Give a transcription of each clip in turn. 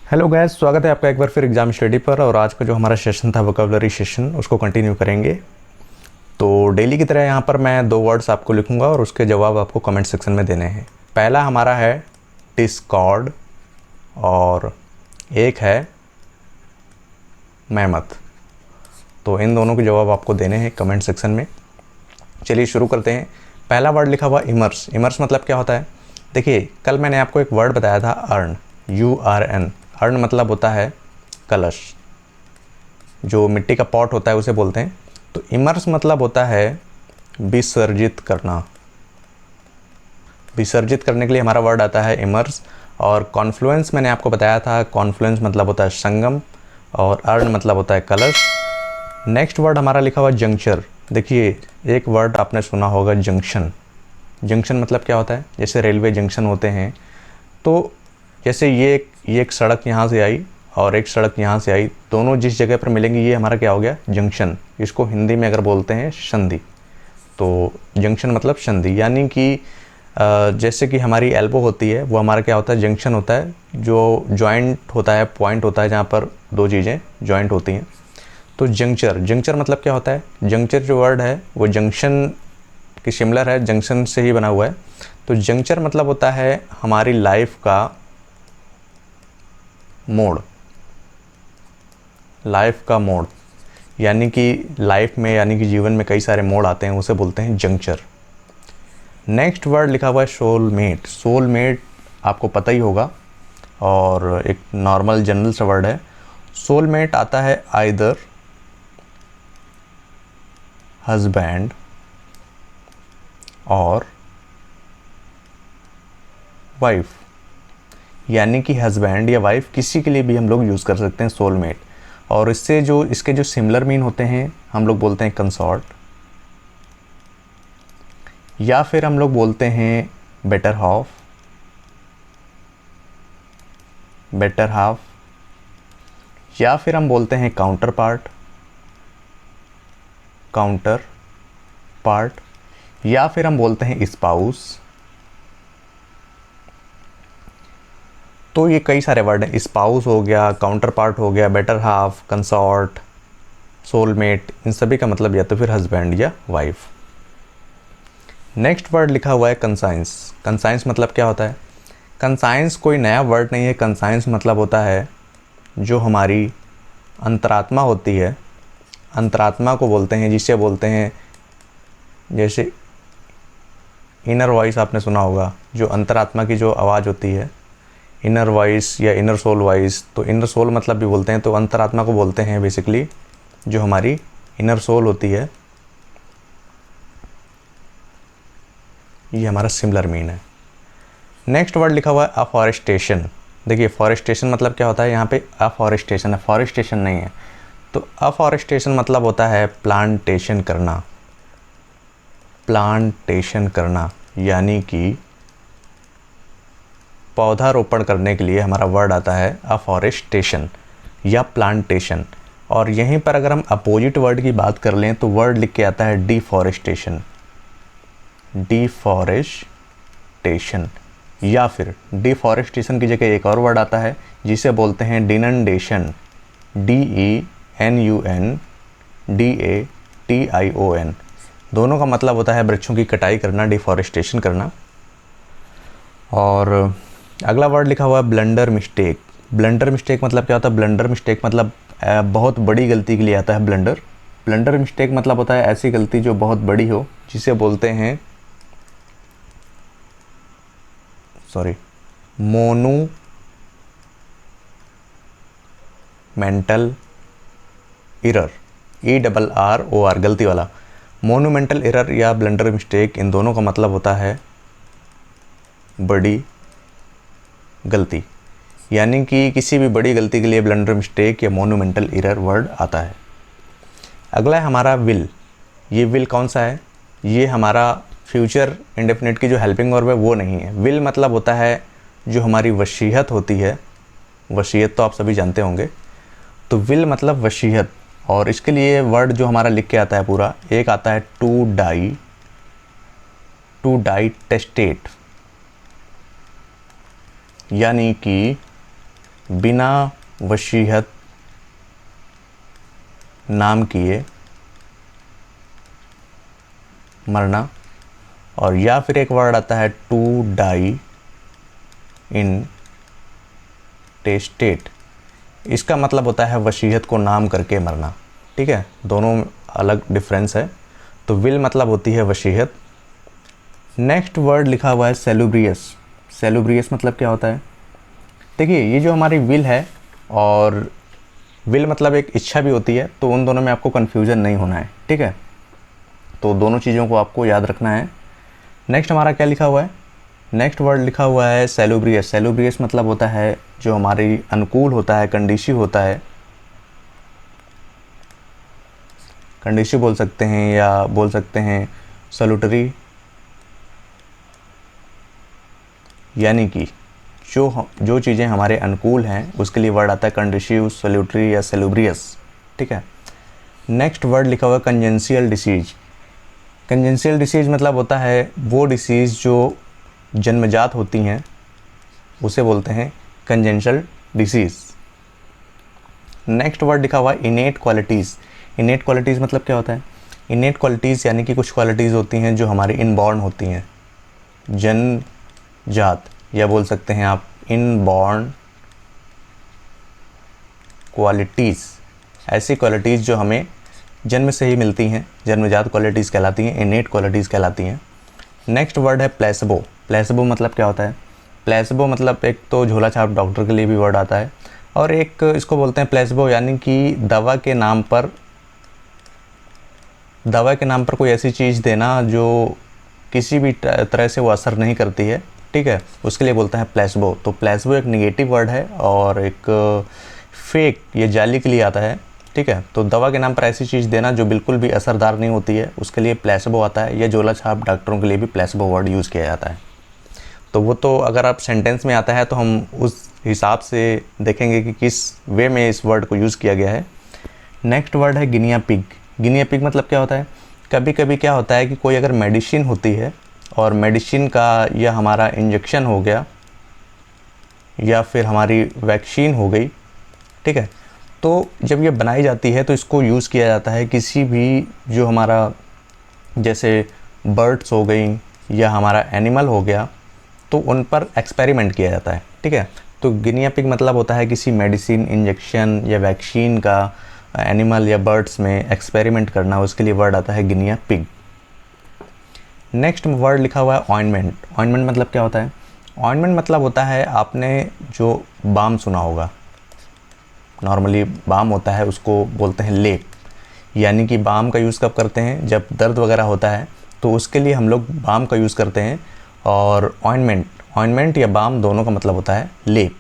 Hello guys, स्वागत है आपका एक बार फिर एग्ज़ाम स्टडी पर। और आज का जो हमारा सेशन था वोकैबुलरी सेशन, उसको कंटिन्यू करेंगे। तो डेली की तरह यहाँ पर मैं 2 वर्ड्स आपको लिखूँगा और उसके जवाब आपको कमेंट सेक्शन में देने हैं। पहला हमारा है डिस्कॉर्ड और एक है मेमथ। तो इन दोनों के जवाब आपको देने हैं कमेंट सेक्शन में। चलिए शुरू करते हैं। पहला वर्ड लिखा हुआ इमर्स। इमर्स मतलब क्या होता है? देखिए, कल मैंने आपको एक वर्ड बताया था अर्न, URN। अर्न मतलब होता है कलश, जो मिट्टी का पॉट होता है उसे बोलते हैं। तो इमर्स मतलब होता है विसर्जित करना। विसर्जित करने के लिए हमारा वर्ड आता है इमर्स। और कॉन्फ्लुएंस मैंने आपको बताया था, कॉन्फ्लुएंस मतलब होता है संगम और अर्न मतलब होता है कलश। नेक्स्ट वर्ड हमारा लिखा हुआ जंक्चर। देखिए, एक वर्ड आपने सुना होगा जंक्शन। जंक्शन मतलब क्या होता है? जैसे रेलवे जंक्शन होते हैं, तो जैसे ये एक सड़क यहाँ से आई और एक सड़क यहाँ से आई, दोनों जिस जगह पर मिलेंगी, ये हमारा क्या हो गया? जंक्शन। इसको हिंदी में अगर बोलते हैं संधि। तो जंक्शन मतलब संधि, यानी कि जैसे कि हमारी एल्बो होती है, वो हमारा क्या होता है? जंक्शन होता है, जो जॉइंट होता है, पॉइंट होता है जहाँ पर दो चीज़ें जॉइंट होती हैं। तो जंक्चर, जंक्चर मतलब क्या होता है? जंक्चर जो वर्ड है वो जंक्शन की सिमिलर है, जंक्शन से ही बना हुआ है। तो जंक्चर मतलब होता है हमारी लाइफ का मोड़। लाइफ का मोड़, यानी कि लाइफ में, यानी कि जीवन में कई सारे मोड़ आते हैं, उसे बोलते हैं जंक्चर। नेक्स्ट वर्ड लिखा हुआ है सोलमेट। सोलमेट आपको पता ही होगा और एक नॉर्मल जनरल सा वर्ड है। सोलमेट आता है आइदर हस्बैंड और वाइफ, यानी कि हस्बैंड या वाइफ किसी के लिए भी हम लोग यूज़ कर सकते हैं सोलमेट। और इससे जो इसके जो सिमिलर मीन होते हैं, हम लोग बोलते हैं कंसॉर्ट, या फिर हम लोग बोलते हैं बेटर हाफ, बेटर हाफ, या फिर हम बोलते हैं काउंटर पार्ट, काउंटर पार्ट, या फिर हम बोलते हैं स्पाउस। तो ये कई सारे वर्ड हैं। स्पाउस हो गया, काउंटर पार्ट हो गया, बेटर हाफ, कंसॉर्ट, सोलमेट, इन सभी का मतलब या तो फिर हस्बैंड या वाइफ। नेक्स्ट वर्ड लिखा हुआ है कंसाइंस। कंसाइंस मतलब क्या होता है? कंसाइंस कोई नया वर्ड नहीं है। कंसाइंस मतलब होता है जो हमारी अंतरात्मा होती है, अंतरात्मा को बोलते हैं, जिसे बोलते हैं जैसे इनर वॉइस। आपने सुना होगा, जो अंतरात्मा की जो आवाज़ होती है, इनर वॉइस या इनर सोल वॉइस। तो इनर सोल मतलब भी बोलते हैं, तो अंतरात्मा को बोलते हैं बेसिकली जो हमारी इनर सोल होती है। ये हमारा सिमिलर मीन है। नेक्स्ट वर्ड लिखा हुआ है अफॉरेस्टेशन। देखिए, फॉरेस्टेशन मतलब क्या होता है? यहाँ पे अफॉरेस्टेशन है, फॉरेस्टेशन नहीं है। तो अफॉरेस्टेशन मतलब होता है प्लांटेशन करना। प्लांटेशन करना, यानी कि पौधारोपण करने के लिए हमारा वर्ड आता है अफॉरेस्टेशन या प्लांटेशन। और यहीं पर अगर हम अपोजिट वर्ड की बात कर लें तो वर्ड लिख के आता है डिफॉरेस्टेशन। डिफॉरेस्टेशन, या फिर डिफॉरेस्टेशन की जगह एक और वर्ड आता है जिसे बोलते हैं डिनंडेशन। DENUNDATION। दोनों का मतलब होता है वृक्षों की कटाई करना, डिफॉरेस्टेशन करना। और अगला वर्ड लिखा हुआ है ब्लंडर मिस्टेक। ब्लंडर मिस्टेक मतलब क्या होता है? ब्लंडर मिस्टेक मतलब बहुत बड़ी गलती के लिए आता है ब्लंडर। ब्लंडर मिस्टेक मतलब होता है ऐसी गलती जो बहुत बड़ी हो, जिसे बोलते हैं मोनूमेंटल एरर। ERROR, गलती वाला। मोनूमेंटल एरर या ब्लंडर मिस्टेक, इन दोनों का मतलब होता है बड़ी गलती, यानी कि किसी भी बड़ी गलती के लिए ब्लंडर मिस्टेक या मोनूमेंटल एरर वर्ड आता है। अगला है हमारा विल। ये विल कौन सा है? ये हमारा फ्यूचर इंडेफिनिट की जो हेल्पिंग वर्ब है वो नहीं है। विल मतलब होता है जो हमारी वसीयत होती है। वसीयत तो आप सभी जानते होंगे। तो विल मतलब वसीयत, और इसके लिए वर्ड जो हमारा लिख के आता है पूरा, एक आता है टू डाई, टू डाई टेस्टेट, यानी कि बिना वसीयत नाम किए मरना। और या फिर एक वर्ड आता है टू डाई इन टेस्टेड, इसका मतलब होता है वसीयत को नाम करके मरना। ठीक है, दोनों अलग डिफरेंस है। तो विल मतलब होती है वसीयत। नेक्स्ट वर्ड लिखा हुआ है सेलुब्रियस। सेलुब्रियस मतलब क्या होता है? देखिए, ये जो हमारी विल है और विल मतलब एक इच्छा भी होती है, तो उन दोनों में आपको कन्फ्यूज़न नहीं होना है। ठीक है, तो दोनों चीज़ों को आपको याद रखना है। नेक्स्ट हमारा क्या लिखा हुआ है? नेक्स्ट वर्ड लिखा हुआ है सेलुब्रियस। सेलुब्रियस मतलब होता है जो हमारी अनुकूल होता है, कंडीसिव होता है। कंडीसिव बोल सकते हैं या बोल सकते हैं सैल्यूटरी, यानी कि जो चीज़ें हमारे अनुकूल हैं उसके लिए वर्ड आता है कंडीसिव, सैल्यूटरी या सेलुब्रियस। ठीक है, नेक्स्ट वर्ड लिखा हुआ है कंजेंशियल डिसीज। कंजेंशियल डिसीज मतलब होता है वो डिसीज़ जो जन्मजात होती हैं, उसे बोलते हैं कंजेंशियल डिसीज़। नेक्स्ट वर्ड लिखा हुआ है इनेट क्वालिटीज़। इनेट क्वालिटीज़ मतलब क्या होता है? इनेट क्वालिटीज़ यानी कि कुछ क्वालिटीज़ होती हैं जो हमारी इनबॉर्न होती हैं, जन्मजात, या बोल सकते हैं आप इनबॉर्न क्वालिटीज़। ऐसी क्वालिटीज़ जो हमें जन्म से ही मिलती हैं, जन्मजात क्वालिटीज़ कहलाती हैं, इनेट क्वालिटीज़ कहलाती हैं। नेक्स्ट वर्ड है प्लेसबो। प्लेसबो मतलब क्या होता है? प्लेसबो मतलब एक तो झोला छाप डॉक्टर के लिए भी वर्ड आता है, और एक इसको बोलते हैं प्लेसबो यानी कि दवा के नाम पर कोई ऐसी चीज़ देना जो किसी भी तरह से वो असर नहीं करती है। ठीक है, उसके लिए बोलते हैं प्लेसबो। तो प्लेसबो एक निगेटिव वर्ड है और एक फेक, ये जाली के लिए आता है। ठीक है, तो दवा के नाम पर ऐसी चीज़ देना जो बिल्कुल भी असरदार नहीं होती है, उसके लिए प्लेसबो आता है। या झोला छाप डॉक्टरों के लिए भी प्लेसबो वर्ड यूज़ किया जाता है। तो वो तो अगर आप सेंटेंस में आता है तो हम उस हिसाब से देखेंगे कि किस वे में इस वर्ड को यूज़ किया गया है। नेक्स्ट वर्ड है गिनिया पिग। गिनिया पिग मतलब क्या होता है? कभी कभी क्या होता है कि कोई अगर मेडिसिन होती है और मेडिसिन का या हमारा इंजेक्शन हो गया या फिर हमारी वैक्सीन हो गई, ठीक है, तो जब ये बनाई जाती है तो इसको यूज़ किया जाता है किसी भी जो हमारा जैसे बर्ड्स हो गई या हमारा एनिमल हो गया, तो उन पर एक्सपेरिमेंट किया जाता है। ठीक है, तो गिनिया पिग मतलब होता है किसी मेडिसिन, इंजेक्शन या वैक्सीन का एनिमल या बर्ड्स में एक्सपेरिमेंट करना, उसके लिए वर्ड आता है गिनिया पिग। नेक्स्ट वर्ड लिखा हुआ है ऑइंटमेंट। ऑइंटमेंट मतलब क्या होता है? ऑइंटमेंट मतलब होता है, आपने जो बाम सुना होगा, नॉर्मली बाम होता है उसको बोलते हैं लेप। यानी कि बाम का यूज़ कब करते हैं? जब दर्द वगैरह होता है तो उसके लिए हम लोग बाम का यूज़ करते हैं। और ऑइंटमेंट या बाम दोनों का मतलब होता है लेप।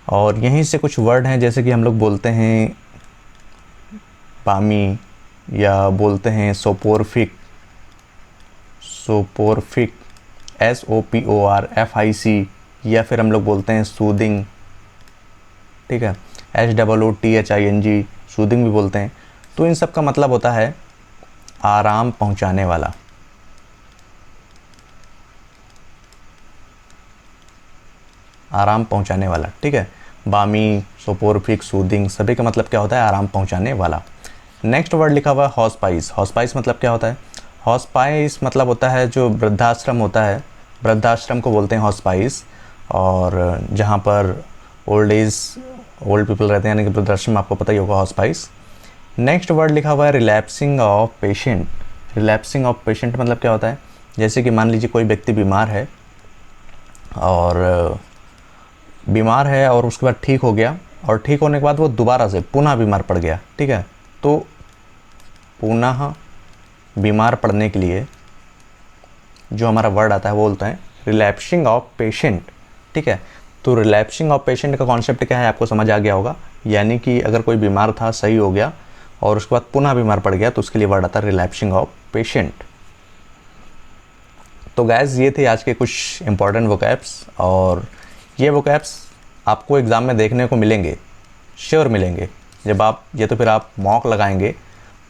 और यहीं से कुछ वर्ड हैं, जैसे कि हम लोग बोलते हैं बामी या बोलते हैं सोपोरफिक, SOPORFIC, या फिर हम लोग बोलते हैं सूदिंग। ठीक है, SOOTHING, सूदिंग भी बोलते हैं। तो इन सब का मतलब होता है आराम पहुंचाने वाला। आराम पहुंचाने वाला। ठीक है, बामी, सोपोरफिक, सूदिंग, सभी का मतलब क्या होता है? आराम पहुंचाने वाला। नेक्स्ट वर्ड लिखा हुआ है हॉस्पाइस। हॉस्पाइस मतलब क्या होता है? हॉस्पाइस मतलब होता है जो वृद्धाश्रम होता है, वृद्धाश्रम को बोलते हैं हॉस्पाइस। और जहाँ पर ओल्ड पीपल रहते हैं, यानी कि वृद्धाश्रम, आपको पता ही होगा हॉस्पाइस। नेक्स्ट वर्ड लिखा हुआ है relapsing of patient. Relapsing of patient मतलब क्या होता है? जैसे कि मान लीजिए कोई व्यक्ति बीमार है और उसके बाद ठीक हो गया, और ठीक होने के बाद वो दोबारा से पुनः बीमार पड़ गया। ठीक है, तो पुनः बीमार पड़ने के लिए जो हमारा वर्ड आता है वो बोलते हैं रिलैप्सिंग ऑफ पेशेंट। ठीक है, तो रिलैप्सिंग ऑफ पेशेंट का कॉन्सेप्ट क्या है आपको समझ आ गया होगा। यानी कि अगर कोई बीमार था, सही हो गया और उसके बाद पुनः बीमार पड़ गया, तो उसके लिए वर्ड आता है रिलैप्सिंग ऑफ पेशेंट। तो गैस, ये थे आज के कुछ इंपॉर्टेंट वोकैब्स, और ये वोकैब्स आपको एग्ज़ाम में देखने को मिलेंगे, श्योर मिलेंगे। जब आप तो फिर आप मॉक लगाएंगे,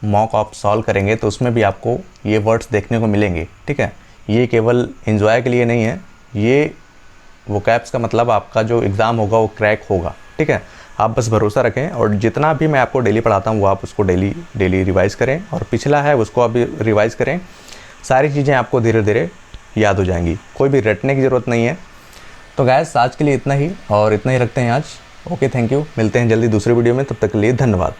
मॉक आप सॉल्व करेंगे, तो उसमें भी आपको ये वर्ड्स देखने को मिलेंगे। ठीक है, ये केवल एंजॉय के लिए नहीं है, ये वो कैप्स का मतलब आपका जो एग्ज़ाम होगा वो क्रैक होगा। ठीक है, आप बस भरोसा रखें और जितना भी मैं आपको डेली पढ़ाता हूँ वो आप उसको डेली रिवाइज़ करें, और पिछला है उसको अभी रिवाइज़ करें। सारी चीज़ें आपको धीरे धीरे याद हो जाएंगी, कोई भी रटने की ज़रूरत नहीं है। तो गाइस आज के लिए इतना ही, और इतना ही रखते हैं आज। ओके, थैंक यू, मिलते हैं जल्दी दूसरी वीडियो में, तब तक के लिए धन्यवाद।